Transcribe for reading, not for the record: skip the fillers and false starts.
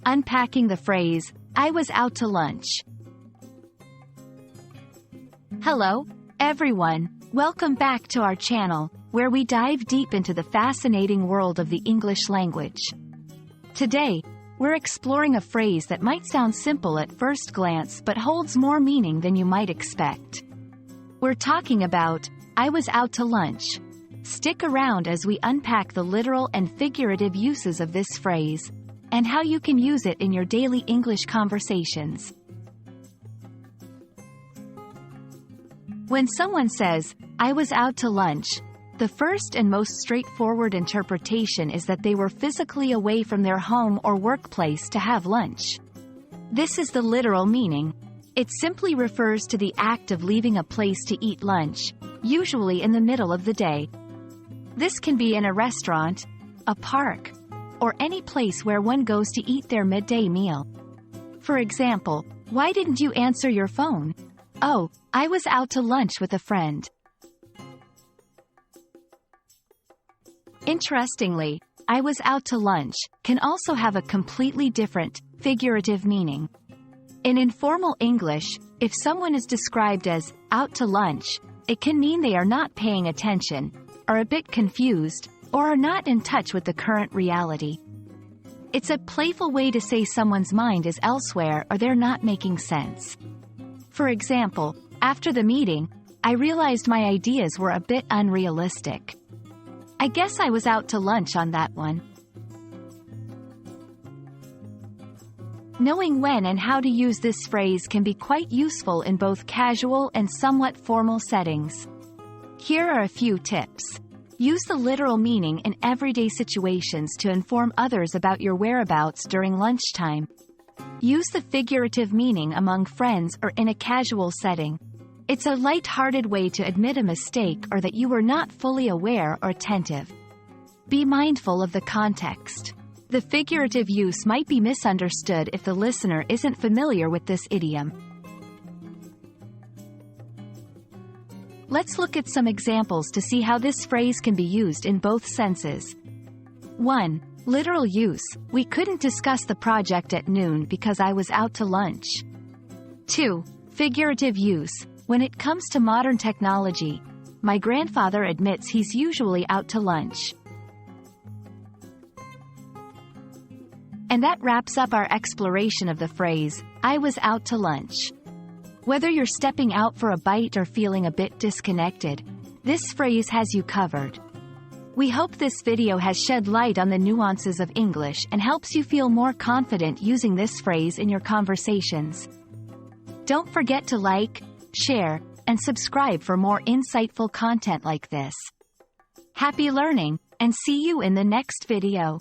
Unpacking the phrase, I was out to lunch. Hello, everyone. Welcome back to our channel, where we dive deep into the fascinating world of the English language. Today, we're exploring a phrase that might sound simple at first glance but holds more meaning than you might expect. We're talking about, I was out to lunch. Stick around as we unpack the literal and figurative uses of this phrase, and how you can use it in your daily English conversations. When someone says, I was out to lunch, the first and most straightforward interpretation is that they were physically away from their home or workplace to have lunch. This is the literal meaning. It simply refers to the act of leaving a place to eat lunch, usually in the middle of the day. This can be in a restaurant, a park, or any place where one goes to eat their midday meal. For example, why didn't you answer your phone? Oh, I was out to lunch with a friend. Interestingly, I was out to lunch can also have a completely different, figurative meaning. In informal English, if someone is described as out to lunch, it can mean they are not paying attention, are a bit confused, or are not in touch with the current reality. It's a playful way to say someone's mind is elsewhere or they're not making sense. For example, after the meeting, I realized my ideas were a bit unrealistic. I guess I was out to lunch on that one. Knowing when and how to use this phrase can be quite useful in both casual and somewhat formal settings. Here are a few tips. Use the literal meaning in everyday situations to inform others about your whereabouts during lunchtime. Use the figurative meaning among friends or in a casual setting. It's a light-hearted way to admit a mistake or that you were not fully aware or attentive. Be mindful of the context. The figurative use might be misunderstood if the listener isn't familiar with this idiom. Let's look at some examples to see how this phrase can be used in both senses. 1. Literal use, we couldn't discuss the project at noon because I was out to lunch. 2. Figurative use, when it comes to modern technology, my grandfather admits he's usually out to lunch. And that wraps up our exploration of the phrase, I was out to lunch. Whether you're stepping out for a bite or feeling a bit disconnected, this phrase has you covered. We hope this video has shed light on the nuances of English and helps you feel more confident using this phrase in your conversations. Don't forget to like, share, and subscribe for more insightful content like this. Happy learning, and see you in the next video.